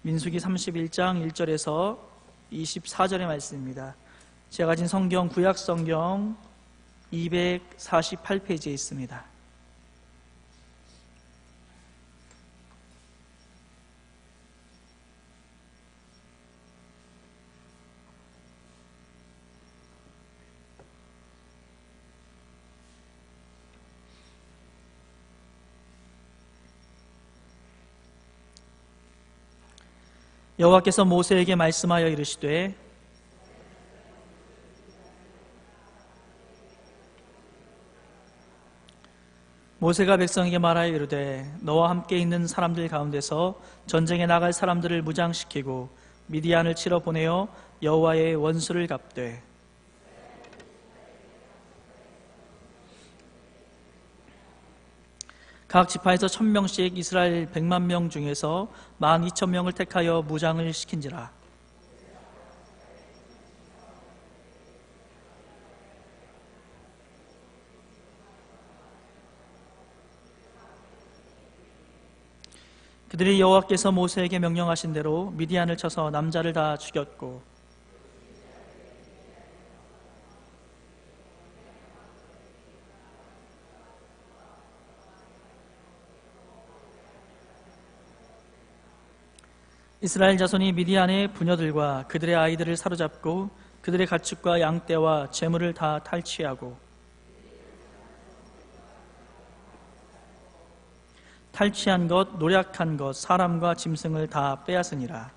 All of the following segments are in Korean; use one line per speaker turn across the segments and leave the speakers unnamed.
민수기 31장 1절에서 24절의 말씀입니다. 제가 가진 성경 구약 성경 248페이지에 있습니다. 여호와께서 모세에게 말씀하여 이르시되 모세가 백성에게 말하여 이르되 너와 함께 있는 사람들 가운데서 전쟁에 나갈 사람들을 무장시키고 미디안을 치러 보내어 여호와의 원수를 갚되 각 지파에서 1000명씩 이스라엘 100만 명 중에서 12,000명을 택하여 무장을 시킨지라. 그들이 여호와께서 모세에게 명령하신 대로 미디안을 쳐서 남자를 다 죽였고 이스라엘 자손이 미디안의 부녀들과 그들의 아이들을 사로잡고 그들의 가축과 양떼와 재물을 다 탈취하고 탈취한 것, 노략한 것, 사람과 짐승을 다 빼앗으니라.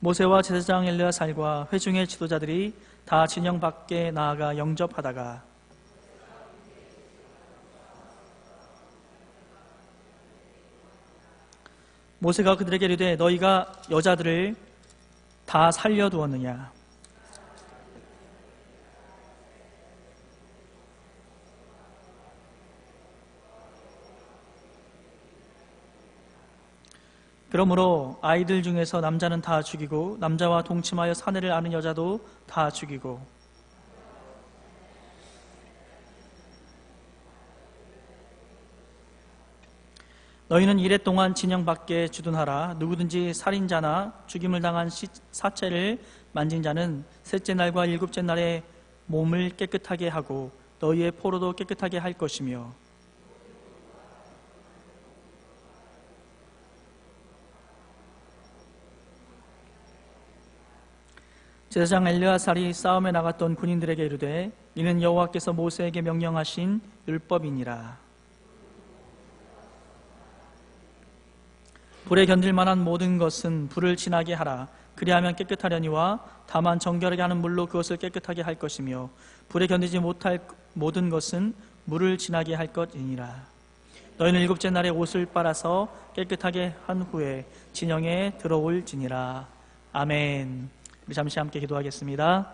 모세와 제사장 엘르야살과 회중의 지도자들이 다 진영 밖에 나아가 영접하다가 모세가 그들에게 이르되 너희가 여자들을 다 살려두었느냐? 그러므로 아이들 중에서 남자는 다 죽이고 남자와 동침하여 사내를 아는 여자도 다 죽이고 너희는 이레 동안 진영 밖에 주둔하라. 누구든지 살인자나 죽임을 당한 사체를 만진 자는 셋째 날과 일곱째 날에 몸을 깨끗하게 하고 너희의 포로도 깨끗하게 할 것이며 제사장 엘르야살이 싸움에 나갔던 군인들에게 이르되 이는 여호와께서 모세에게 명령하신 율법이니라. 불에 견딜 만한 모든 것은 불을 지나게 하라. 그리하면 깨끗하려니와 다만 정결하게 하는 물로 그것을 깨끗하게 할 것이며 불에 견디지 못할 모든 것은 물을 지나게 할 것이니라. 너희는 일곱째 날에 옷을 빨아서 깨끗하게 한 후에 진영에 들어올지니라. 아멘. 우리 잠시 함께 기도하겠습니다.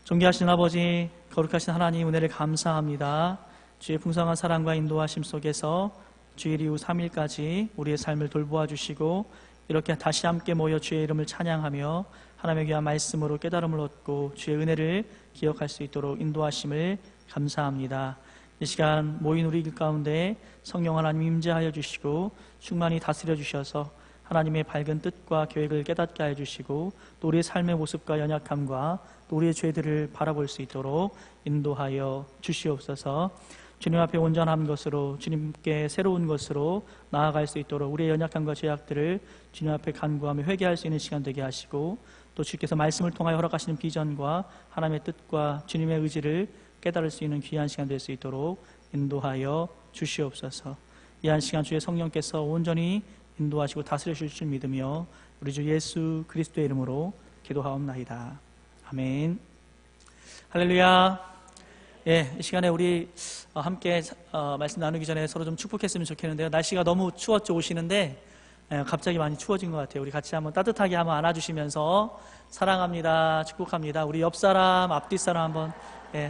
존귀하신 아버지, 거룩하신 하나님 은혜를 감사합니다. 주의 풍성한 사랑과 인도하심 속에서 주일 이후 3일까지 우리의 삶을 돌보아 주시고 이렇게 다시 함께 모여 주의 이름을 찬양하며 하나님의 귀한 말씀으로 깨달음을 얻고 주의 은혜를 기억할 수 있도록 인도하심을 감사합니다. 이 시간 모인 우리 가운데 성령 하나님 임재하여 주시고 충만히 다스려 주셔서 하나님의 밝은 뜻과 계획을 깨닫게 하여 주시고 또 우리의 삶의 모습과 연약함과 또 우리의 죄들을 바라볼 수 있도록 인도하여 주시옵소서. 주님 앞에 온전한 것으로 주님께 새로운 것으로 나아갈 수 있도록 우리의 연약함과 죄악들을 주님 앞에 간구하며 회개할 수 있는 시간 되게 하시고 또 주께서 말씀을 통하여 허락하시는 비전과 하나님의 뜻과 주님의 의지를 깨달을 수 있는 귀한 시간 될 수 있도록 인도하여 주시옵소서. 이 한 시간 주의 성령께서 온전히 인도하시고 다스려 주실 줄 믿으며 우리 주 예수 그리스도의 이름으로 기도하옵나이다. 아멘. 할렐루야. 예, 이 시간에 우리 함께 말씀 나누기 전에 서로 좀 축복했으면 좋겠는데요. 날씨가 너무 추웠죠. 오시는데 갑자기 많이 추워진 것 같아요. 우리 같이 한번 따뜻하게 한번 안아주시면서 사랑합니다, 축복합니다. 우리 옆 사람, 앞뒤 사람 한번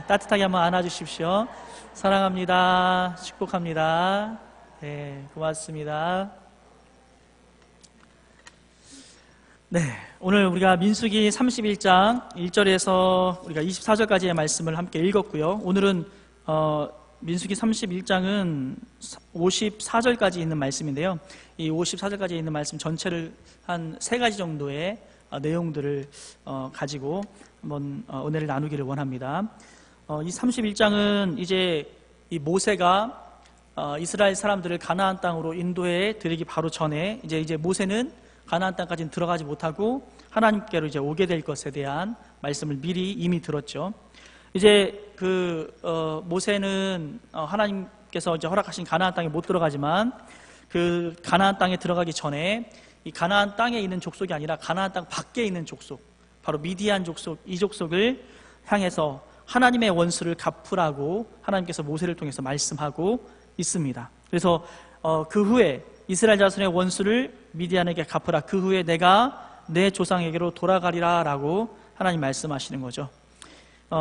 따뜻하게 한번 안아주십시오. 사랑합니다, 축복합니다. 고맙습니다. 네, 오늘 우리가 민수기 31장 1절에서 우리가 24절까지의 말씀을 함께 읽었고요. 오늘은 민수기 31장은 54절까지 있는 말씀인데요. 이 54절까지 있는 말씀 전체를 한 3가지 정도의 내용들을 가지고 한번 은혜를 나누기를 원합니다. 이 31장은 이제 이 모세가 이스라엘 사람들을 가나안 땅으로 인도해 드리기 바로 전에 이제 모세는 가나안 땅까지는 들어가지 못하고 하나님께로 이제 오게 될 것에 대한 말씀을 미리 이미 들었죠. 이제 모세는 하나님께서 이제 허락하신 가나안 땅에 못 들어가지만 그 가나안 땅에 들어가기 전에 이 가나안 땅에 있는 족속이 아니라 가나안 땅 밖에 있는 족속, 바로 미디안 족속, 이 족속을 향해서 하나님의 원수를 갚으라고 하나님께서 모세를 통해서 말씀하고 있습니다. 그래서 그 후에 이스라엘 자손의 원수를 미디안에게 갚으라. 그 후에 내가 내 조상에게로 돌아가리라 라고 하나님 말씀하시는 거죠.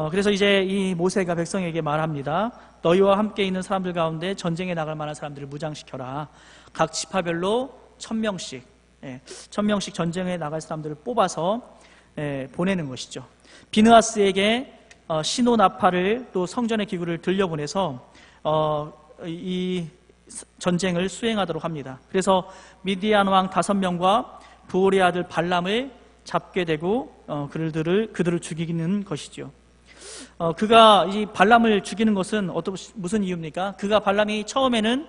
그래서 이제 이 모세가 백성에게 말합니다. 너희와 함께 있는 사람들 가운데 전쟁에 나갈 만한 사람들을 무장시켜라. 각 지파별로 1000명씩 1000명씩 전쟁에 나갈 사람들을 뽑아서 보내는 것이죠. 비느하스에게 신호 나팔을 또 성전의 기구를 들려보내서 이 전쟁을 수행하도록 합니다. 그래서 미디안 왕 5명과 부올의 아들 발람을 잡게 되고 그들을 죽이는 것이죠. 그가 이 발람을 죽이는 것은 무슨 이유입니까? 그가 발람이 처음에는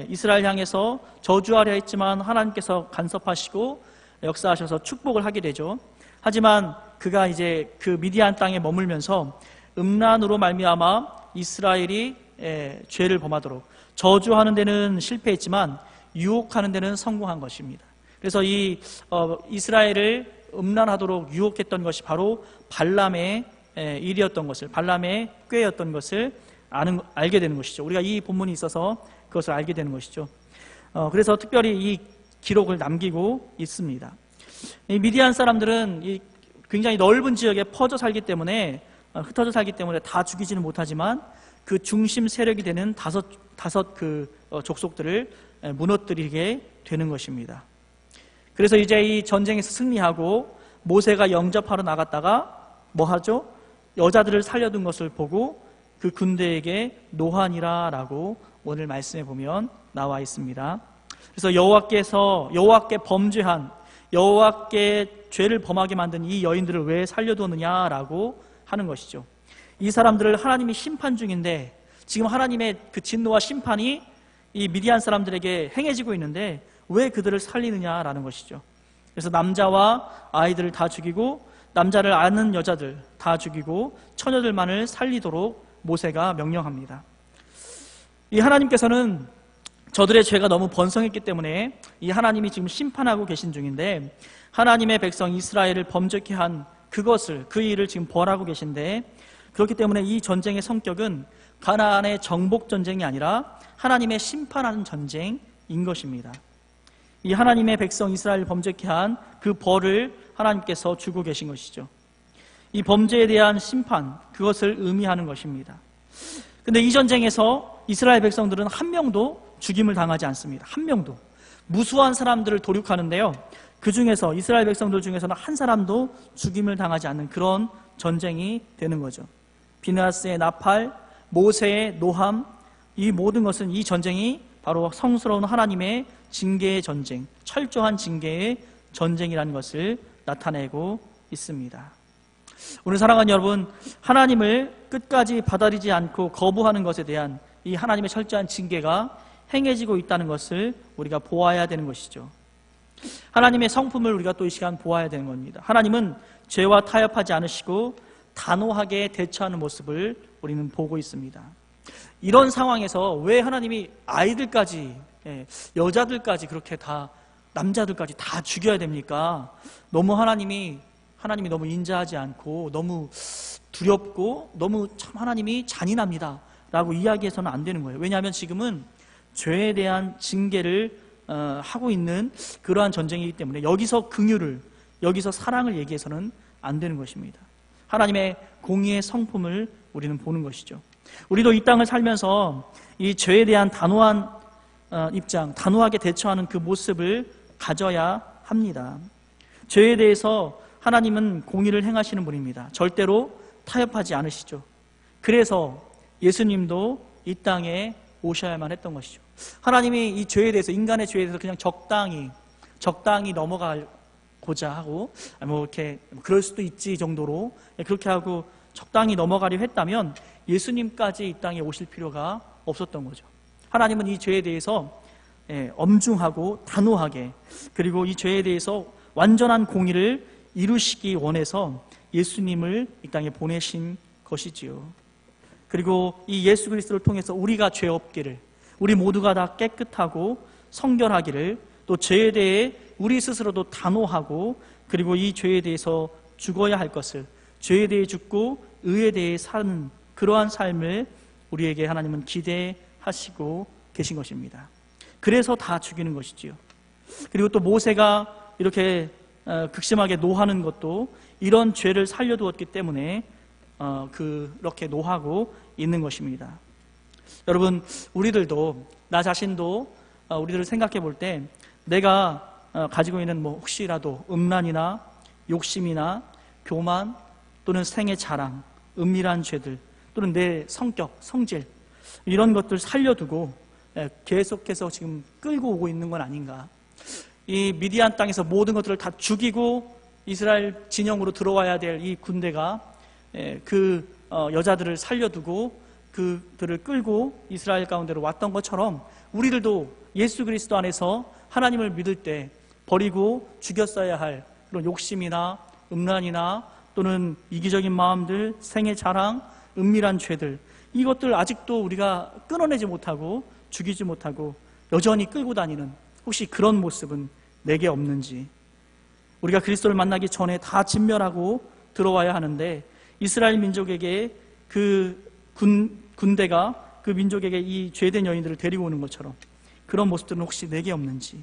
이스라엘 향해서 저주하려 했지만 하나님께서 간섭하시고 역사하셔서 축복을 하게 되죠. 하지만 그가 이제 그 미디안 땅에 머물면서 음란으로 말미암아 이스라엘이 죄를 범하도록 저주하는 데는 실패했지만 유혹하는 데는 성공한 것입니다. 그래서 이 이스라엘을 음란하도록 유혹했던 것이 바로 발람의 일이었던 것을, 발람의 꾀였던 것을 알게 되는 것이죠. 우리가 이 본문이 있어서 그것을 알게 되는 것이죠. 그래서 특별히 이 기록을 남기고 있습니다. 이 미디안 사람들은 굉장히 넓은 지역에 퍼져 살기 때문에, 흩어져 살기 때문에 다 죽이지는 못하지만 그 중심 세력이 되는 다섯 족속들을 무너뜨리게 되는 것입니다. 그래서 이제 이 전쟁에서 승리하고 모세가 영접하러 나갔다가 뭐 하죠? 여자들을 살려둔 것을 보고 그 군대에게 노하니라라고 오늘 말씀에 보면 나와 있습니다. 그래서 여호와께 범죄한, 여호와께 죄를 범하게 만든 이 여인들을 왜 살려두느냐라고 하는 것이죠. 이 사람들을 하나님이 심판 중인데 지금 하나님의 그 진노와 심판이 이 미디안 사람들에게 행해지고 있는데 왜 그들을 살리느냐라는 것이죠. 그래서 남자와 아이들을 다 죽이고 남자를 아는 여자들 다 죽이고 처녀들만을 살리도록 모세가 명령합니다. 이 하나님께서는 저들의 죄가 너무 번성했기 때문에 이 하나님이 지금 심판하고 계신 중인데 하나님의 백성 이스라엘을 범죄케 한 그것을, 그 일을 지금 벌하고 계신데, 그렇기 때문에 이 전쟁의 성격은 가나안의 정복 전쟁이 아니라 하나님의 심판하는 전쟁인 것입니다. 이 하나님의 백성 이스라엘을 범죄케 한 그 벌을 하나님께서 주고 계신 것이죠. 이 범죄에 대한 심판, 그것을 의미하는 것입니다. 근데 이 전쟁에서 이스라엘 백성들은 한 명도 죽임을 당하지 않습니다. 한 명도. 무수한 사람들을 도륙하는데요, 그 중에서 이스라엘 백성들 중에서는 한 사람도 죽임을 당하지 않는 그런 전쟁이 되는 거죠. 비느하스의 나팔, 모세의 노함, 이 모든 것은 이 전쟁이 바로 성스러운 하나님의 징계의 전쟁, 철저한 징계의 전쟁이라는 것을 나타내고 있습니다. 오늘 사랑하는 여러분, 하나님을 끝까지 받아들이지 않고 거부하는 것에 대한 이 하나님의 철저한 징계가 행해지고 있다는 것을 우리가 보아야 되는 것이죠. 하나님의 성품을 우리가 또 이 시간 보아야 되는 겁니다. 하나님은 죄와 타협하지 않으시고 단호하게 대처하는 모습을 우리는 보고 있습니다. 이런 상황에서 왜 하나님이 아이들까지, 여자들까지 그렇게 다, 남자들까지 다 죽여야 됩니까? 너무 하나님이 너무 인자하지 않고 너무 두렵고 너무 참 하나님이 잔인합니다 라고 이야기해서는 안 되는 거예요. 왜냐하면 지금은 죄에 대한 징계를 하고 있는 그러한 전쟁이기 때문에 여기서 긍휼을, 여기서 사랑을 얘기해서는 안 되는 것입니다. 하나님의 공의의 성품을 우리는 보는 것이죠. 우리도 이 땅을 살면서 이 죄에 대한 단호한 입장, 단호하게 대처하는 그 모습을 가져야 합니다. 죄에 대해서 하나님은 공의를 행하시는 분입니다. 절대로 타협하지 않으시죠. 그래서 예수님도 이 땅에 오셔야만 했던 것이죠. 하나님이 이 죄에 대해서, 인간의 죄에 대해서 그냥 적당히 넘어가고자 하고, 뭐 이렇게 그럴 수도 있지 정도로 그렇게 하고 적당히 넘어가려 했다면 예수님까지 이 땅에 오실 필요가 없었던 거죠. 하나님은 이 죄에 대해서 엄중하고 단호하게, 그리고 이 죄에 대해서 완전한 공의를 이루시기 원해서 예수님을 이 땅에 보내신 것이지요. 그리고 이 예수 그리스도를 통해서 우리가 죄 없기를, 우리 모두가 다 깨끗하고 성결하기를, 또 죄에 대해 우리 스스로도 단호하고, 그리고 이 죄에 대해서 죽어야 할 것을, 죄에 대해 죽고 의에 대해 사는 그러한 삶을 우리에게 하나님은 기대하시고 계신 것입니다. 그래서 다 죽이는 것이지요. 그리고 또 모세가 이렇게 극심하게 노하는 것도 이런 죄를 살려두었기 때문에 그렇게 노하고 있는 것입니다. 여러분, 우리들도, 나 자신도 우리들을 생각해 볼 때 내가 가지고 있는 혹시라도 음란이나 욕심이나 교만, 또는 생애 자랑, 은밀한 죄들, 또는 내 성격, 성질, 이런 것들 살려두고 계속해서 지금 끌고 오고 있는 건 아닌가. 이 미디안 땅에서 모든 것들을 다 죽이고 이스라엘 진영으로 들어와야 될 이 군대가 그 여자들을 살려두고 그들을 끌고 이스라엘 가운데로 왔던 것처럼, 우리들도 예수 그리스도 안에서 하나님을 믿을 때 버리고 죽였어야 할 그런 욕심이나 음란이나 또는 이기적인 마음들, 생애 자랑, 은밀한 죄들, 이것들 아직도 우리가 끊어내지 못하고 죽이지 못하고 여전히 끌고 다니는, 혹시 그런 모습은 내게 없는지. 우리가 그리스도를 만나기 전에 다 진멸하고 들어와야 하는데, 이스라엘 민족에게 그 군대가 그 민족에게 이 죄된 여인들을 데리고 오는 것처럼 그런 모습들은 혹시 내게 없는지.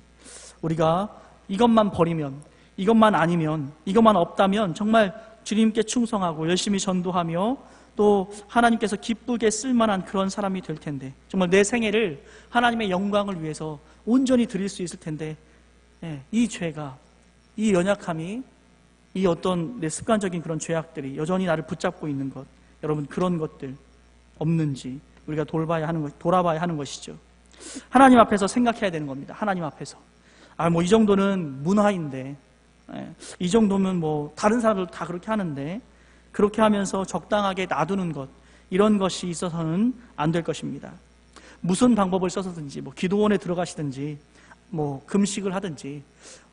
우리가 이것만 버리면, 이것만 아니면, 이것만 없다면 정말 주님께 충성하고 열심히 전도하며 또 하나님께서 기쁘게 쓸만한 그런 사람이 될 텐데, 정말 내 생애를 하나님의 영광을 위해서 온전히 드릴 수 있을 텐데, 이 죄가, 이 연약함이, 이 어떤 내 습관적인 그런 죄악들이 여전히 나를 붙잡고 있는 것, 여러분, 그런 것들 없는지 우리가 돌아봐야 하는 것이죠. 하나님 앞에서 생각해야 되는 겁니다. 하나님 앞에서 이 정도는 문화인데, 이 정도면 다른 사람들도 다 그렇게 하는데, 그렇게 하면서 적당하게 놔두는 것, 이런 것이 있어서는 안 될 것입니다. 무슨 방법을 써서든지, 기도원에 들어가시든지, 금식을 하든지,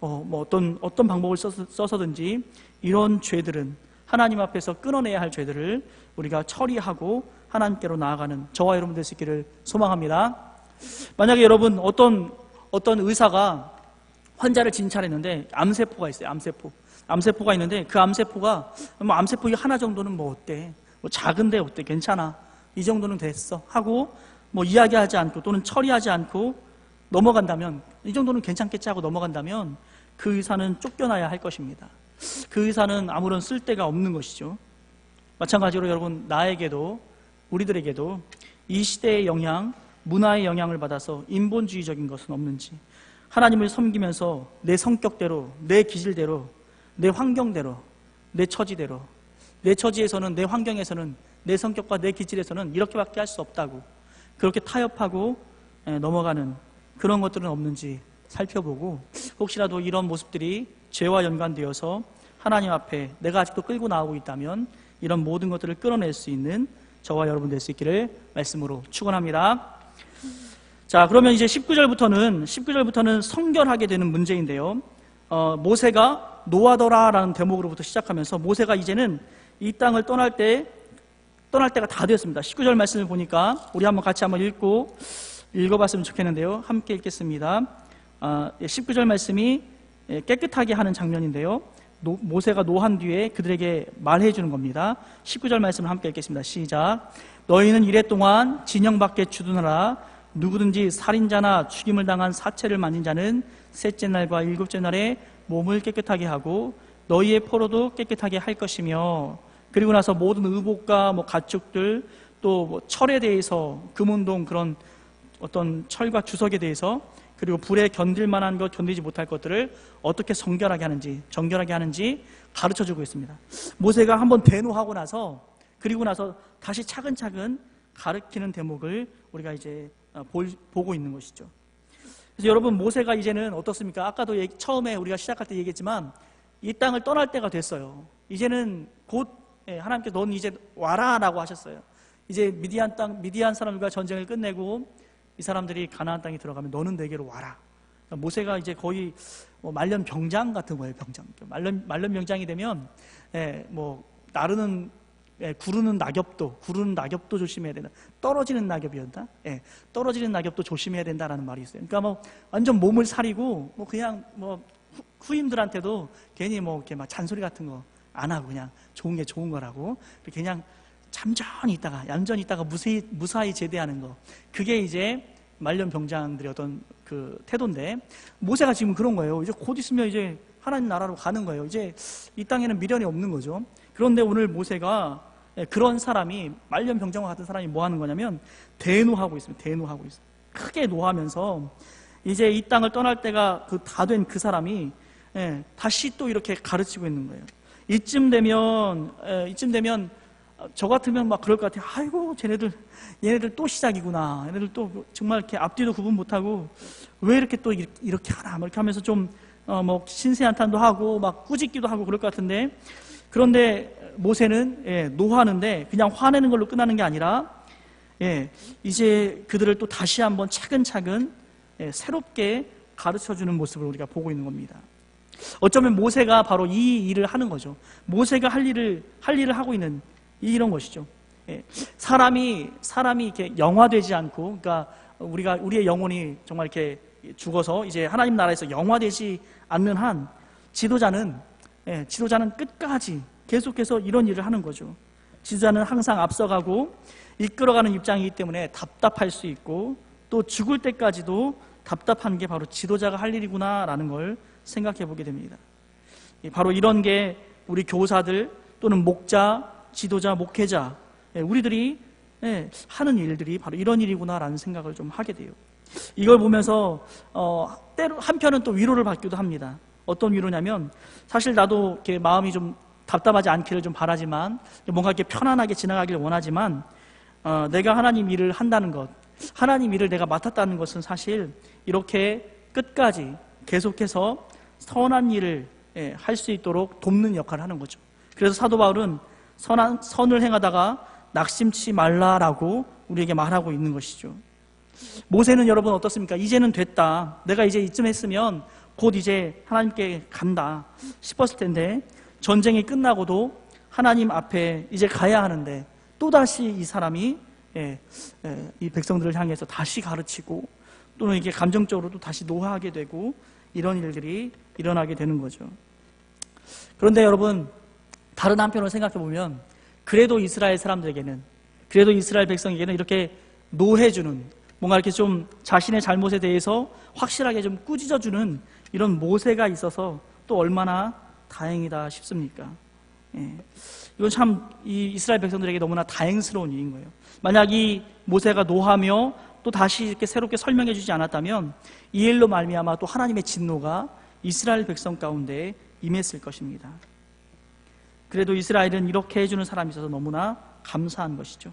어떤 방법을 써서든지 이런 죄들은, 하나님 앞에서 끊어내야 할 죄들을 우리가 처리하고 하나님께로 나아가는 저와 여러분 될 수 있기를 소망합니다. 만약에 여러분, 어떤 의사가 환자를 진찰했는데 암세포가 있어요. 암세포가 있는데 그 암세포가 암세포 하나 정도는 어때? 작은데 어때? 괜찮아. 이 정도는 됐어. 하고 이야기하지 않고 또는 처리하지 않고 넘어간다면, 이 정도는 괜찮겠지 하고 넘어간다면 그 의사는 쫓겨나야 할 것입니다. 그 의사는 아무런 쓸데가 없는 것이죠. 마찬가지로 여러분, 나에게도, 우리들에게도 이 시대의 영향, 문화의 영향을 받아서 인본주의적인 것은 없는지, 하나님을 섬기면서 내 성격대로, 내 기질대로, 내 환경대로, 내 처지대로, 내 처지에서는, 내 환경에서는, 내 성격과 내 기질에서는 이렇게밖에 할 수 없다고 그렇게 타협하고 넘어가는 그런 것들은 없는지 살펴보고, 혹시라도 이런 모습들이 죄와 연관되어서 하나님 앞에 내가 아직도 끌고 나오고 있다면 이런 모든 것들을 끌어낼 수 있는 저와 여러분 될 수 있기를 말씀으로 축원합니다. 자, 그러면 이제 19절부터는 성결하게 되는 문제인데요. 모세가 노하더라라는 대목으로부터 시작하면서, 모세가 이제는 이 땅을 떠날 때가 다 되었습니다. 19절 말씀을 보니까 우리 같이 한번 읽어봤으면 좋겠는데요. 함께 읽겠습니다. 19절 말씀이 깨끗하게 하는 장면인데요. 모세가 노한 뒤에 그들에게 말해주는 겁니다. 19절 말씀을 함께 읽겠습니다. 시작. 너희는 이래 동안 진영 밖에 주둔하라. 누구든지 살인자나 죽임을 당한 사체를 만진 자는 셋째 날과 일곱째 날에 몸을 깨끗하게 하고 너희의 포로도 깨끗하게 할 것이며, 그리고 나서 모든 의복과 가축들, 또 철에 대해서, 금운동, 그런 어떤 철과 주석에 대해서 그리고 불에 견딜 만한 것, 견디지 못할 것들을 어떻게 정결하게 하는지 가르쳐주고 있습니다. 모세가 한번 대노하고 나서, 그리고 나서 다시 차근차근 가르치는 대목을 우리가 이제 보고 있는 것이죠. 그래서 여러분, 모세가 이제는 어떻습니까? 아까도 처음에 우리가 시작할 때 얘기했지만 이 땅을 떠날 때가 됐어요. 이제는 곧 하나님께서 넌 이제 와라 라고 하셨어요. 이제 미디안 사람들과 전쟁을 끝내고 이 사람들이 가나안 땅에 들어가면 너는 내게로 와라. 그러니까 모세가 이제 거의 말년 병장 같은 거예요. 병장. 말년 병장이 되면 나르는 구르는 낙엽도 조심해야 된다. 떨어지는 낙엽이었나? 떨어지는 낙엽도 조심해야 된다라는 말이 있어요. 그러니까 완전 몸을 사리고 그냥 후임들한테도 괜히 이렇게 막 잔소리 같은 거 안 하고 그냥 좋은 게 좋은 거라고 그냥 얌전히 있다가 무사히 제대하는 거. 그게 이제 말년 병장들의 어떤 그 태도인데, 모세가 지금 그런 거예요. 이제 곧 있으면 이제 하나님 나라로 가는 거예요. 이제 이 땅에는 미련이 없는 거죠. 그런데 오늘 모세가 그런 사람이, 말년 병장과 같은 사람이 뭐 하는 거냐면 대노하고 있습니다. 크게 노하면서 이제 이 땅을 떠날 때가 다 된 그 사람이 다시 또 이렇게 가르치고 있는 거예요. 이쯤 되면 저 같으면 막 그럴 것 같아요. 아이고, 얘네들 또 시작이구나. 얘네들 또 정말 이렇게 앞뒤도 구분 못하고 왜 이렇게 또 이렇게 하나, 이렇게 하면서 좀 신세한탄도 하고 막 꾸짖기도 하고 그럴 것 같은데, 그런데 모세는 노하는데 그냥 화내는 걸로 끝나는 게 아니라 이제 그들을 또 다시 한번 차근차근 새롭게 가르쳐주는 모습을 우리가 보고 있는 겁니다. 어쩌면 모세가 바로 이 일을 하는 거죠. 모세가 할 일을 하고 있는 이런 것이죠. 사람이 이렇게 영화되지 않고, 그러니까 우리의 영혼이 정말 이렇게 죽어서 이제 하나님 나라에서 영화되지 않는 한 지도자는 끝까지 계속해서 이런 일을 하는 거죠. 지도자는 항상 앞서가고 이끌어가는 입장이기 때문에 답답할 수 있고, 또 죽을 때까지도 답답한 게 바로 지도자가 할 일이구나라는 걸 생각해 보게 됩니다. 바로 이런 게 우리 교사들 또는 목자, 지도자, 목회자, 우리들이 하는 일들이 바로 이런 일이구나라는 생각을 좀 하게 돼요. 이걸 보면서 때로 한편은 또 위로를 받기도 합니다. 어떤 위로냐면, 사실 나도 이렇게 마음이 좀 답답하지 않기를 좀 바라지만, 뭔가 이렇게 편안하게 지나가기를 원하지만, 내가 하나님 일을 한다는 것, 하나님 일을 내가 맡았다는 것은 사실 이렇게 끝까지 계속해서 선한 일을 할 수 있도록 돕는 역할을 하는 거죠. 그래서 사도 바울은 선을 행하다가 낙심치 말라라고 우리에게 말하고 있는 것이죠. 모세는 여러분 어떻습니까? 이제는 됐다. 내가 이제 이쯤 했으면 곧 이제 하나님께 간다 싶었을 텐데, 전쟁이 끝나고도 하나님 앞에 이제 가야 하는데 또다시 이 사람이 이 백성들을 향해서 다시 가르치고, 또는 이게 감정적으로도 다시 노하게 되고, 이런 일들이 일어나게 되는 거죠. 그런데 여러분, 다른 한편으로 생각해 보면, 그래도 이스라엘 사람들에게는, 그래도 이스라엘 백성에게는 이렇게 노해주는, 뭔가 이렇게 좀 자신의 잘못에 대해서 확실하게 좀 꾸짖어주는 이런 모세가 있어서 또 얼마나 다행이다 싶습니까? 이건 참 이 이스라엘 백성들에게 너무나 다행스러운 일인 거예요. 만약 이 모세가 노하며 또 다시 이렇게 새롭게 설명해 주지 않았다면 이 일로 말미암아 또 하나님의 진노가 이스라엘 백성 가운데 임했을 것입니다. 그래도 이스라엘은 이렇게 해주는 사람이 있어서 너무나 감사한 것이죠.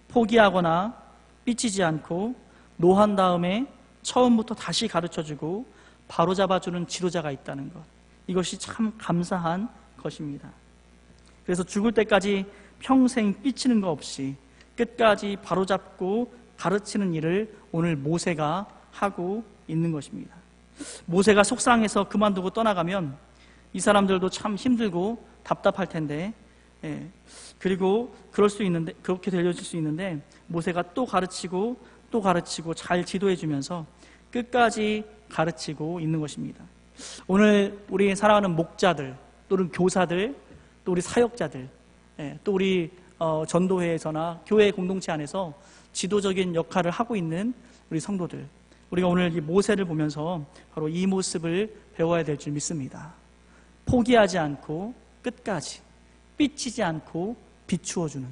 포기하거나 삐치지 않고 노한 다음에 처음부터 다시 가르쳐주고 바로잡아주는 지도자가 있다는 것, 이것이 참 감사한 것입니다. 그래서 죽을 때까지 평생 삐치는 거 없이 끝까지 바로잡고 가르치는 일을 오늘 모세가 하고 있는 것입니다. 모세가 속상해서 그만두고 떠나가면 이 사람들도 참 힘들고 답답할 텐데, 그리고 그렇게 들려질 수 있는데, 모세가 또 가르치고 잘 지도해 주면서 끝까지 가르치고 있는 것입니다. 오늘 우리 사랑하는 목자들, 또는 교사들, 또 우리 사역자들, 또 우리 전도회에서나 교회 공동체 안에서 지도적인 역할을 하고 있는 우리 성도들, 우리가 오늘 이 모세를 보면서 바로 이 모습을 배워야 될 줄 믿습니다. 포기하지 않고 끝까지, 삐치지 않고 비추어주는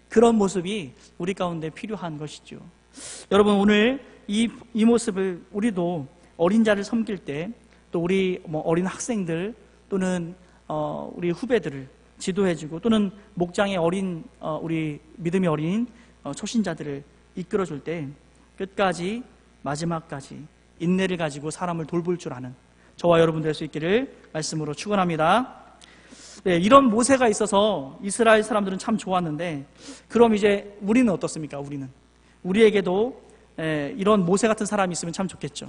그런 모습이 우리 가운데 필요한 것이죠. 여러분, 오늘 이 모습을 우리도 어린 자를 섬길 때, 또 우리 어린 학생들 또는 우리 후배들을 지도해주고, 또는 목장의 우리 믿음이 어린 초신자들을 이끌어줄 때 끝까지 마지막까지 인내를 가지고 사람을 돌볼 줄 아는 저와 여러분 될 수 있기를 말씀으로 축원합니다. 네, 이런 모세가 있어서 이스라엘 사람들은 참 좋았는데, 그럼 이제 우리는 어떻습니까? 우리에게도 이런 모세 같은 사람이 있으면 참 좋겠죠.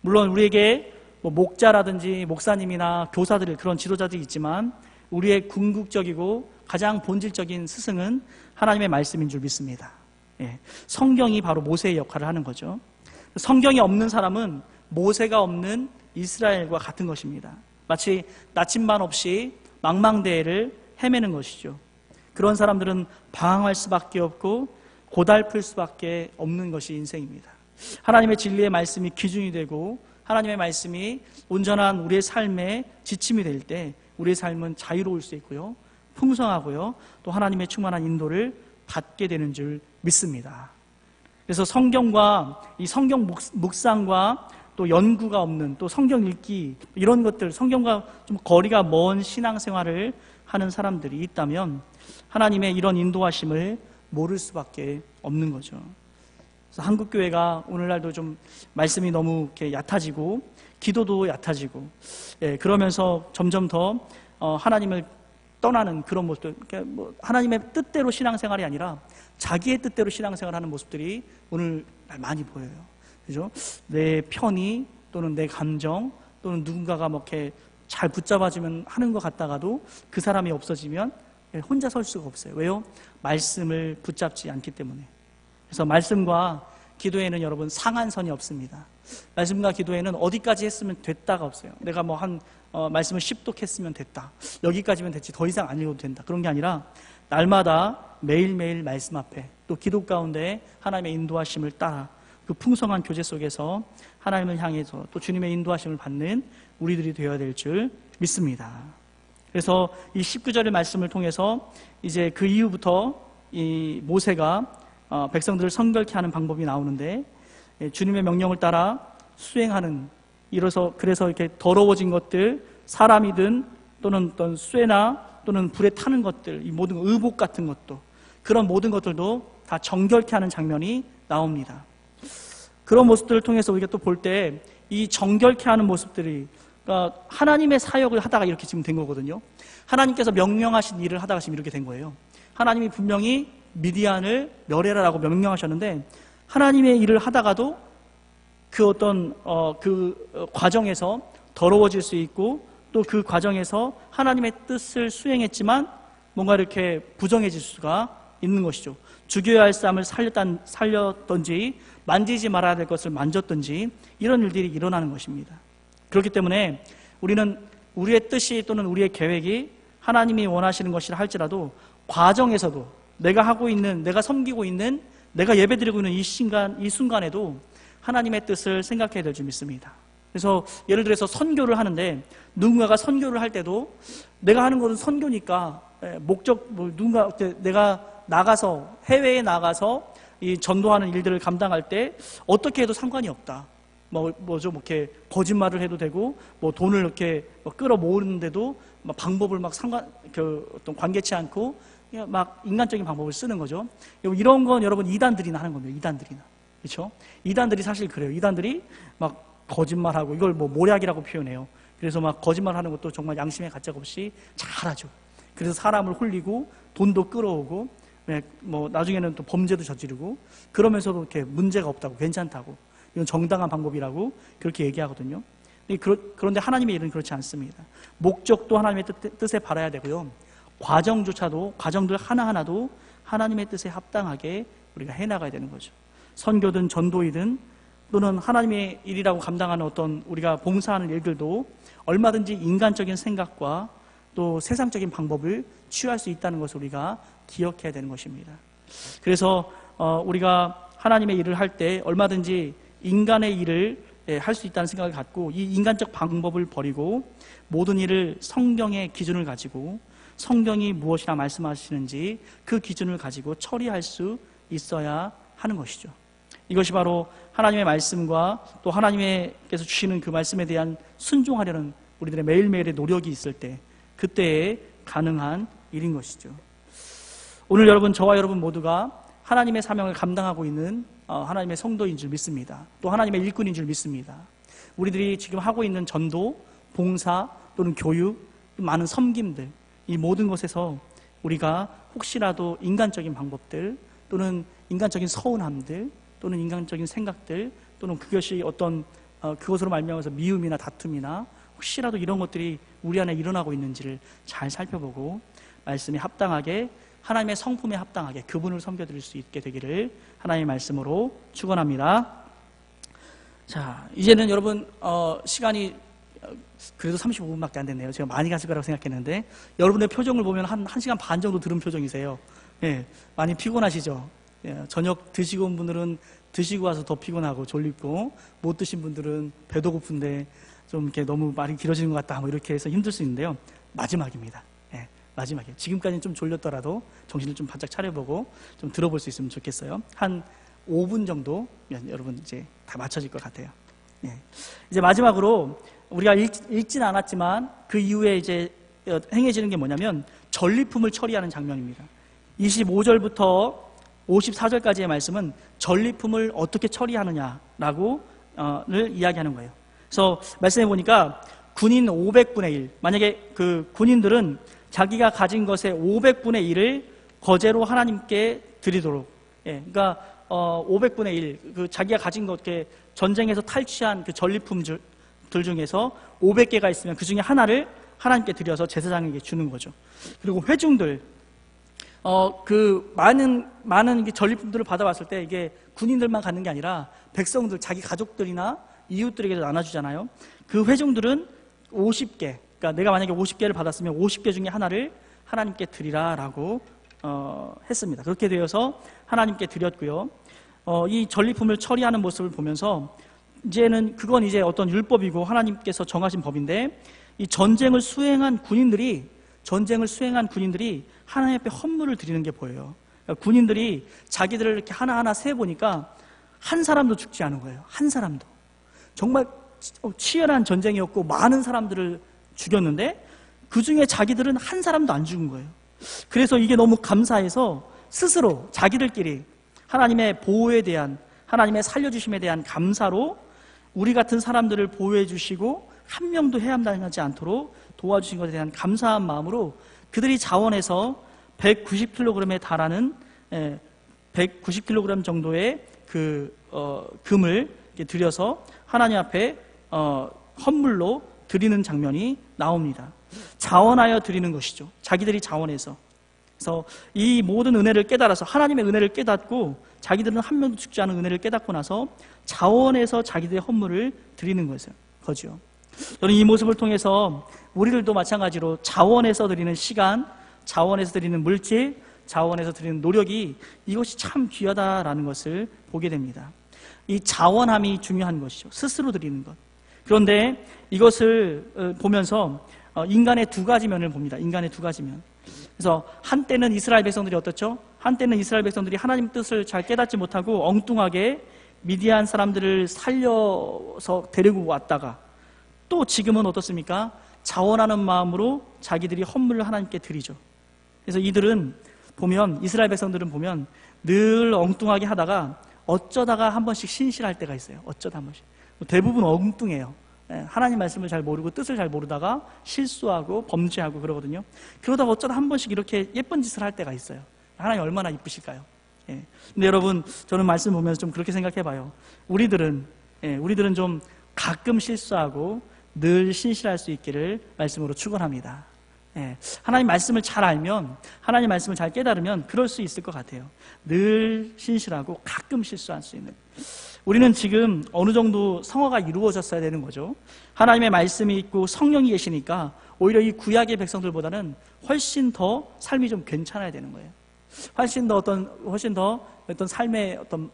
물론 우리에게 목자라든지 목사님이나 교사들, 그런 지도자들이 있지만 우리의 궁극적이고 가장 본질적인 스승은 하나님의 말씀인 줄 믿습니다. 성경이 바로 모세의 역할을 하는 거죠. 성경이 없는 사람은 모세가 없는 이스라엘과 같은 것입니다. 마치 나침반 없이 망망대해를 헤매는 것이죠. 그런 사람들은 방황할 수밖에 없고 고달플 수밖에 없는 것이 인생입니다. 하나님의 진리의 말씀이 기준이 되고 하나님의 말씀이 온전한 우리의 삶의 지침이 될 때 우리의 삶은 자유로울 수 있고요, 풍성하고요, 또 하나님의 충만한 인도를 받게 되는 줄 믿습니다. 그래서 성경과 이 성경 묵상과 또 연구가 없는, 또 성경 읽기, 이런 것들, 성경과 좀 거리가 먼 신앙생활을 하는 사람들이 있다면 하나님의 이런 인도하심을 모를 수밖에 없는 거죠. 그래서 한국교회가 오늘날도 좀 말씀이 너무 이렇게 얕아지고 기도도 얕아지고, 그러면서 점점 더 하나님을 떠나는 그런 모습들, 그러니까 하나님의 뜻대로 신앙생활이 아니라 자기의 뜻대로 신앙생활하는 모습들이 오늘날 많이 보여요. 그죠? 내 편의 또는 내 감정 또는 누군가가 이렇게 잘 붙잡아주면 하는 것 같다가도 그 사람이 없어지면 혼자 설 수가 없어요. 왜요? 말씀을 붙잡지 않기 때문에. 그래서 말씀과 기도에는 여러분 상한선이 없습니다. 말씀과 기도에는 어디까지 했으면 됐다가 없어요. 내가 말씀을 10독 했으면 됐다, 여기까지면 됐지 더 이상 안 읽어도 된다, 그런 게 아니라 날마다 매일매일 말씀 앞에, 또 기도 가운데 하나님의 인도하심을 따라 그 풍성한 교제 속에서 하나님을 향해서 또 주님의 인도하심을 받는 우리들이 되어야 될 줄 믿습니다. 그래서 이 19절의 말씀을 통해서 이제 그 이후부터 이 모세가 백성들을 성결케 하는 방법이 나오는데, 주님의 명령을 따라 수행하는, 그래서 이렇게 더러워진 것들, 사람이든 또는 어떤 쇠나 또는 불에 타는 것들, 이 모든 의복 같은 것도, 그런 모든 것들도 다 정결케 하는 장면이 나옵니다. 그런 모습들을 통해서 우리가 또 볼 때 이 정결케 하는 모습들이, 그러니까 하나님의 사역을 하다가 이렇게 지금 된 거거든요. 하나님께서 명령하신 일을 하다가 지금 이렇게 된 거예요. 하나님이 분명히 미디안을 멸해라라고 명령하셨는데 하나님의 일을 하다가도 그 어떤 그 과정에서 더러워질 수 있고, 또 그 과정에서 하나님의 뜻을 수행했지만 뭔가 이렇게 부정해질 수가 있는 것이죠. 죽여야 할 사람을 살렸던지 만지지 말아야 될 것을 만졌던지 이런 일들이 일어나는 것입니다. 그렇기 때문에 우리는 우리의 뜻이 또는 우리의 계획이 하나님이 원하시는 것이라 할지라도 과정에서도 내가 섬기고 있는, 내가 예배드리고 있는 이 순간에도 하나님의 뜻을 생각해야 될 줄 믿습니다. 그래서 예를 들어서 선교를 하는데 누군가가 선교를 할 때도 내가 하는 것은 선교니까 내가 나가서 해외에 나가서 이 전도하는 일들을 감당할 때 어떻게 해도 상관이 없다. 이렇게 거짓말을 해도 되고, 돈을 이렇게 끌어모으는데도 방법을 어떤 관계치 않고 막 인간적인 방법을 쓰는 거죠. 이런 건 여러분 이단들이나 하는 겁니다. 이단들이나. 그렇죠? 이단들이 사실 그래요. 이단들이 막 거짓말하고, 이걸 모략이라고 표현해요. 그래서 막 거짓말하는 것도 정말 양심에 가책 없이 잘하죠. 그래서 사람을 홀리고 돈도 끌어오고, 나중에는 또 범죄도 저지르고, 그러면서도 이렇게 문제가 없다고, 괜찮다고, 이건 정당한 방법이라고 그렇게 얘기하거든요. 그런데 하나님의 일은 그렇지 않습니다. 목적도 하나님의 뜻에 바라야 되고요, 과정들 하나하나도 하나님의 뜻에 합당하게 우리가 해나가야 되는 거죠. 선교든 전도이든 또는 하나님의 일이라고 감당하는 어떤 우리가 봉사하는 일들도 얼마든지 인간적인 생각과 또 세상적인 방법을 취할 수 있다는 것을 우리가 기억해야 되는 것입니다. 그래서 우리가 하나님의 일을 할 때 얼마든지 인간의 일을 할 수 있다는 생각을 갖고, 이 인간적 방법을 버리고 모든 일을 성경의 기준을 가지고, 성경이 무엇이라 말씀하시는지 그 기준을 가지고 처리할 수 있어야 하는 것이죠. 이것이 바로 하나님의 말씀과 또 하나님께서 주시는 그 말씀에 대한 순종하려는 우리들의 매일매일의 노력이 있을 때, 그때에 가능한 일인 것이죠. 오늘 여러분, 저와 여러분 모두가 하나님의 사명을 감당하고 있는 하나님의 성도인 줄 믿습니다. 또 하나님의 일꾼인 줄 믿습니다. 우리들이 지금 하고 있는 전도, 봉사 또는 교육, 많은 섬김들, 이 모든 것에서 우리가 혹시라도 인간적인 방법들 또는 인간적인 서운함들 또는 인간적인 생각들 또는 그것이 어떤 그것으로 말미암아서 미움이나 다툼이나 혹시라도 이런 것들이 우리 안에 일어나고 있는지를 잘 살펴보고 말씀에 합당하게, 하나님의 성품에 합당하게 그분을 섬겨드릴 수 있게 되기를 하나님의 말씀으로 축원합니다. 자, 이제는 여러분 시간이 그래도 35분밖에 안 됐네요. 제가 많이 갔을 거라고 생각했는데 여러분의 표정을 보면 한 1시간 반 정도 들은 표정이세요. 예, 많이 피곤하시죠? 예, 저녁 드시고 온 분들은 드시고 와서 더 피곤하고 졸리고, 못 드신 분들은 배도 고픈데 좀 이렇게 너무 말이 길어지는 것 같다 뭐 이렇게 해서 힘들 수 있는데요. 마지막입니다. 예, 마지막이에요. 지금까지는 좀 졸렸더라도 정신을 좀 바짝 차려보고 좀 들어볼 수 있으면 좋겠어요. 한 5분 정도 여러분 이제 다 맞춰질 것 같아요. 예. 이제 마지막으로 우리가 읽지는 않았지만 그 이후에 이제 행해지는 게 뭐냐면 전리품을 처리하는 장면입니다. 25절부터 54절까지의 말씀은 전리품을 어떻게 처리하느냐라고 를 이야기하는 거예요. 그래서 말씀해 보니까 군인 500분의 1, 만약에 그 군인들은 자기가 가진 것의 500분의 1을 거제로 하나님께 드리도록, 예, 그러니까 500분의 1, 그 자기가 가진 것, 전쟁에서 탈취한 그 전리품들 중에서 500개가 있으면 그 중에 하나를 하나님께 드려서 제사장에게 주는 거죠. 그리고 회중들, 그 많은 전리품들을 받아왔을 때 이게 군인들만 갖는 게 아니라 백성들, 자기 가족들이나 이웃들에게도 나눠주잖아요. 그 회중들은 50개, 그러니까 내가 만약에 50개를 받았으면 50개 중에 하나를 하나님께 드리라라고 했습니다. 그렇게 되어서 하나님께 드렸고요. 이 전리품을 처리하는 모습을 보면서 이제는 그건 이제 어떤 율법이고 하나님께서 정하신 법인데, 이 전쟁을 수행한 군인들이 하나님 앞에 헌물을 드리는 게 보여요. 그러니까 군인들이 자기들을 이렇게 하나하나 세보니까 한 사람도 죽지 않은 거예요. 한 사람도. 정말 치열한 전쟁이었고 많은 사람들을 죽였는데 그 중에 자기들은 한 사람도 안 죽은 거예요. 그래서 이게 너무 감사해서 스스로 자기들끼리 하나님의 보호에 대한, 하나님의 살려주심에 대한 감사로 우리 같은 사람들을 보호해 주시고 한 명도 해함당하지 않도록 도와주신 것에 대한 감사한 마음으로 그들이 자원해서 190kg에 달하는 190kg 정도의 그 금을 들여서 하나님 앞에 헌물로 드리는 장면이 나옵니다. 자원하여 드리는 것이죠. 자기들이 자원해서. 그래서 이 모든 은혜를 깨달아서, 하나님의 은혜를 깨닫고 자기들은 한 명도 죽지 않은 은혜를 깨닫고 나서 자원해서 자기들의 헌물을 드리는 거죠. 저는 이 모습을 통해서 우리들도 마찬가지로 자원해서 드리는 시간, 자원해서 드리는 물질, 자원해서 드리는 노력이, 이것이 참 귀하다라는 것을 보게 됩니다. 이 자원함이 중요한 것이죠. 스스로 드리는 것. 그런데 이것을 보면서 인간의 두 가지 면을 봅니다. 인간의 두 가지 면. 그래서 한때는 이스라엘 백성들이 어떻죠? 한때는 이스라엘 백성들이 하나님 뜻을 잘 깨닫지 못하고 엉뚱하게 미디안 사람들을 살려서 데리고 왔다가, 또 지금은 어떻습니까? 자원하는 마음으로 자기들이 헌물을 하나님께 드리죠. 그래서 이들은 보면, 이스라엘 백성들은 보면 늘 엉뚱하게 하다가 어쩌다가 한 번씩 신실할 때가 있어요. 어쩌다 한 번씩. 대부분 엉뚱해요. 하나님 말씀을 잘 모르고 뜻을 잘 모르다가 실수하고 범죄하고 그러거든요. 그러다가 어쩌다 한 번씩 이렇게 예쁜 짓을 할 때가 있어요. 하나님 얼마나 이쁘실까요? 예. 근데 여러분, 저는 말씀 보면서 좀 그렇게 생각해봐요. 우리들은 좀 가끔 실수하고 늘 신실할 수 있기를 말씀으로 축원합니다. 예. 하나님 말씀을 잘 알면, 하나님 말씀을 잘 깨달으면 그럴 수 있을 것 같아요. 늘 신실하고 가끔 실수할 수 있는. 우리는 지금 어느 정도 성화가 이루어졌어야 되는 거죠. 하나님의 말씀이 있고 성령이 계시니까 오히려 이 구약의 백성들보다는 훨씬 더 삶이 좀 괜찮아야 되는 거예요. 훨씬 더 어떤 삶의 어떤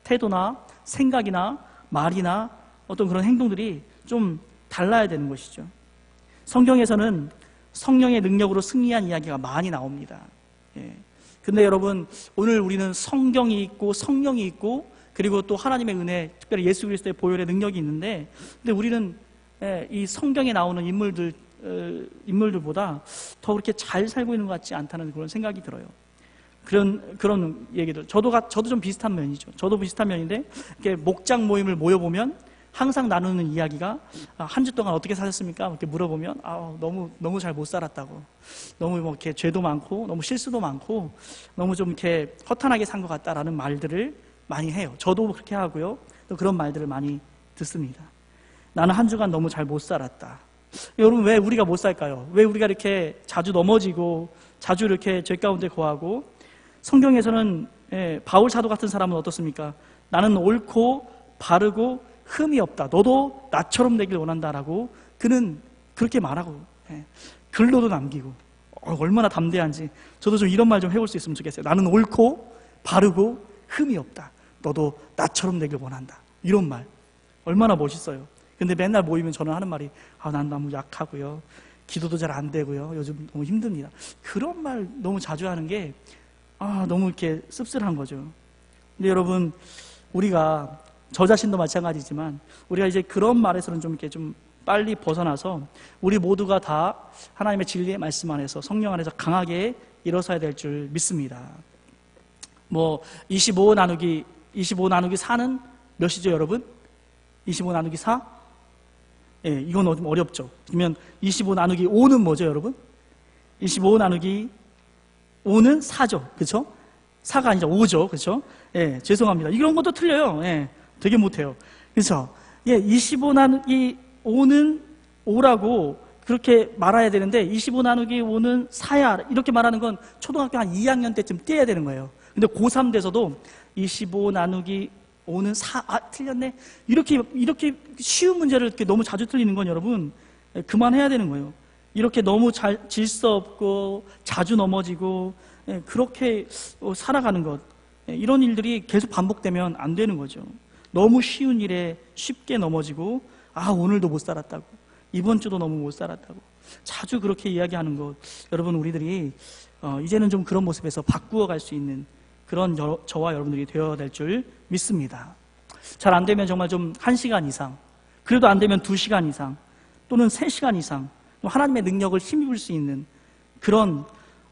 태도나 생각이나 말이나 어떤 그런 행동들이 좀 달라야 되는 것이죠. 성경에서는 성령의 능력으로 승리한 이야기가 많이 나옵니다. 예. 근데 여러분, 오늘 우리는 성경이 있고 성령이 있고 그리고 또 하나님의 은혜, 특별히 예수 그리스도의 보혈의 능력이 있는데, 근데 우리는 이 성경에 나오는 인물들보다 더 그렇게 잘 살고 있는 것 같지 않다는 그런 생각이 들어요. 그런 얘기들. 저도 좀 비슷한 면이죠. 저도 비슷한 면인데, 이렇게 목장 모임을 모여보면 항상 나누는 이야기가, 한 주 동안 어떻게 사셨습니까? 이렇게 물어보면, 너무 잘 못 살았다고. 너무 뭐 이렇게 죄도 많고, 너무 실수도 많고, 너무 좀 이렇게 허탄하게 산 것 같다라는 말들을 많이 해요. 저도 그렇게 하고요. 또 그런 말들을 많이 듣습니다. 나는 한 주간 너무 잘 못 살았다. 여러분, 왜 우리가 못 살까요? 왜 우리가 이렇게 자주 넘어지고, 자주 이렇게 죄 가운데 거하고, 성경에서는 바울 사도 같은 사람은 어떻습니까? 나는 옳고 바르고 흠이 없다. 너도 나처럼 되길 원한다라고 그는 그렇게 말하고 글로도 남기고 얼마나 담대한지 저도 좀 이런 말 좀 해볼 수 있으면 좋겠어요. 나는 옳고 바르고 흠이 없다. 너도 나처럼 되길 원한다. 이런 말 얼마나 멋있어요. 근데 맨날 모이면 저는 하는 말이 난 너무 약하고요. 기도도 잘 안 되고요. 요즘 너무 힘듭니다. 그런 말 너무 자주 하는 게 너무 이렇게 씁쓸한 거죠. 근데 여러분, 우리가 저 자신도 마찬가지지만 우리가 이제 그런 말에서는 좀 이렇게 좀 빨리 벗어나서 우리 모두가 다 하나님의 진리의 말씀 안에서 성령 안에서 강하게 일어서야 될 줄 믿습니다. 25 나누기 4는 몇이죠, 여러분? 25 나누기 4? 이건 좀 어렵죠. 그러면 25 나누기 5는 뭐죠, 여러분? 25 나누기 5는 4죠. 그렇죠? 4가 아니죠. 5죠. 그렇죠? 죄송합니다. 이런 것도 틀려요. 되게 못해요. 그렇죠? 25 나누기 5는 5라고 그렇게 말해야 되는데 25 나누기 5는 4야. 이렇게 말하는 건 초등학교 한 2학년 때쯤 떼야 되는 거예요. 근데 고3 돼서도 25 나누기 5는 4, 틀렸네. 이렇게 쉬운 문제를 이렇게 너무 자주 틀리는 건 여러분, 그만해야 되는 거예요. 이렇게 너무 질서 없고 자주 넘어지고 그렇게 살아가는 것, 이런 일들이 계속 반복되면 안 되는 거죠. 너무 쉬운 일에 쉽게 넘어지고 오늘도 못 살았다고, 이번 주도 너무 못 살았다고 자주 그렇게 이야기하는 것, 여러분 우리들이 이제는 좀 그런 모습에서 바꾸어 갈 수 있는 그런 저와 여러분들이 되어야 될 줄 믿습니다. 잘 안 되면 정말 좀 1시간 이상, 그래도 안 되면 2시간 이상 또는 3시간 이상 하나님의 능력을 힘입을 수 있는 그런,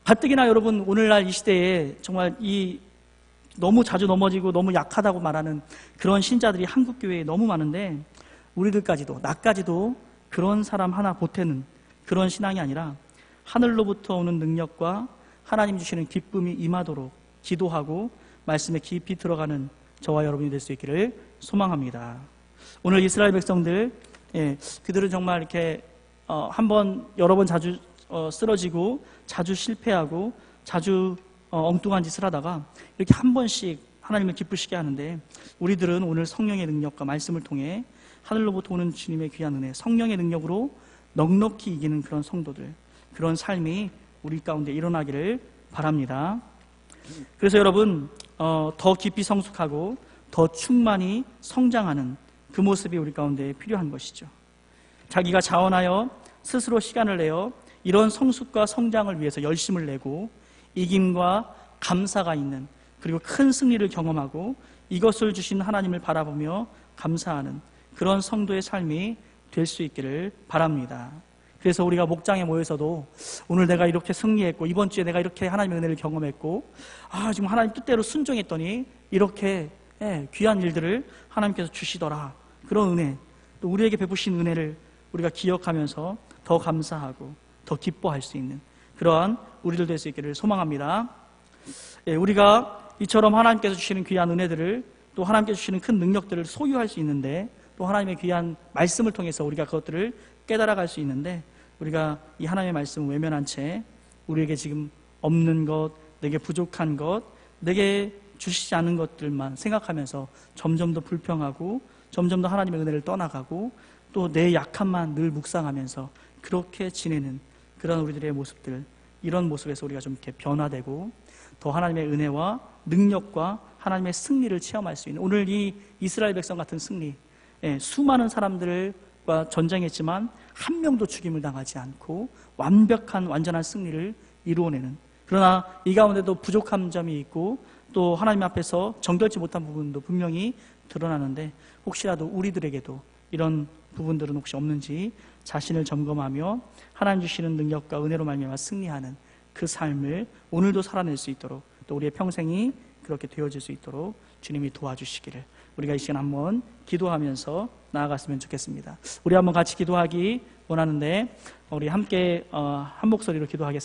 가뜩이나 여러분 오늘날 이 시대에 정말 이 너무 자주 넘어지고 너무 약하다고 말하는 그런 신자들이 한국교회에 너무 많은데, 우리들까지도, 나까지도 그런 사람 하나 보태는 그런 신앙이 아니라 하늘로부터 오는 능력과 하나님 주시는 기쁨이 임하도록 기도하고 말씀에 깊이 들어가는 저와 여러분이 될 수 있기를 소망합니다. 오늘 이스라엘 백성들, 그들은 정말 이렇게 여러 번 자주 쓰러지고 자주 실패하고 자주 엉뚱한 짓을 하다가 이렇게 한 번씩 하나님을 기쁘시게 하는데, 우리들은 오늘 성령의 능력과 말씀을 통해 하늘로부터 오는 주님의 귀한 은혜, 성령의 능력으로 넉넉히 이기는 그런 성도들, 그런 삶이 우리 가운데 일어나기를 바랍니다. 그래서 여러분, 더 깊이 성숙하고 더 충만히 성장하는 그 모습이 우리 가운데 필요한 것이죠. 자기가 자원하여 스스로 시간을 내어 이런 성숙과 성장을 위해서 열심을 내고 이김과 감사가 있는, 그리고 큰 승리를 경험하고 이것을 주신 하나님을 바라보며 감사하는 그런 성도의 삶이 될 수 있기를 바랍니다. 그래서 우리가 목장에 모여서도 오늘 내가 이렇게 승리했고 이번 주에 내가 이렇게 하나님의 은혜를 경험했고 지금 하나님 뜻대로 순종했더니 이렇게 귀한 일들을 하나님께서 주시더라, 그런 은혜, 또 우리에게 베푸신 은혜를 우리가 기억하면서 더 감사하고 더 기뻐할 수 있는 그러한 우리들 될 수 있기를 소망합니다. 우리가 이처럼 하나님께서 주시는 귀한 은혜들을, 또 하나님께서 주시는 큰 능력들을 소유할 수 있는데, 또 하나님의 귀한 말씀을 통해서 우리가 그것들을 깨달아갈 수 있는데, 우리가 이 하나님의 말씀을 외면한 채 우리에게 지금 없는 것, 내게 부족한 것, 내게 주시지 않은 것들만 생각하면서 점점 더 불평하고 점점 더 하나님의 은혜를 떠나가고 또 내 약함만 늘 묵상하면서 그렇게 지내는 그런 우리들의 모습들, 이런 모습에서 우리가 좀 이렇게 변화되고 더 하나님의 은혜와 능력과 하나님의 승리를 체험할 수 있는, 오늘 이 이스라엘 백성 같은 승리, 수많은 사람들과 전쟁했지만 한 명도 죽임을 당하지 않고 완전한 승리를 이루어내는, 그러나 이 가운데도 부족한 점이 있고 또 하나님 앞에서 정결치 못한 부분도 분명히 드러나는데 혹시라도 우리들에게도 이런 부분들은 혹시 없는지 자신을 점검하며 하나님 주시는 능력과 은혜로 말미암아 승리하는 그 삶을 오늘도 살아낼 수 있도록 또 우리의 평생이 그렇게 되어질 수 있도록 주님이 도와주시기를 우리가 이 시간 한번 기도하면서 나아갔으면 좋겠습니다. 우리 한번 같이 기도하기 원하는데 우리 함께 한 목소리로 기도하겠습니다.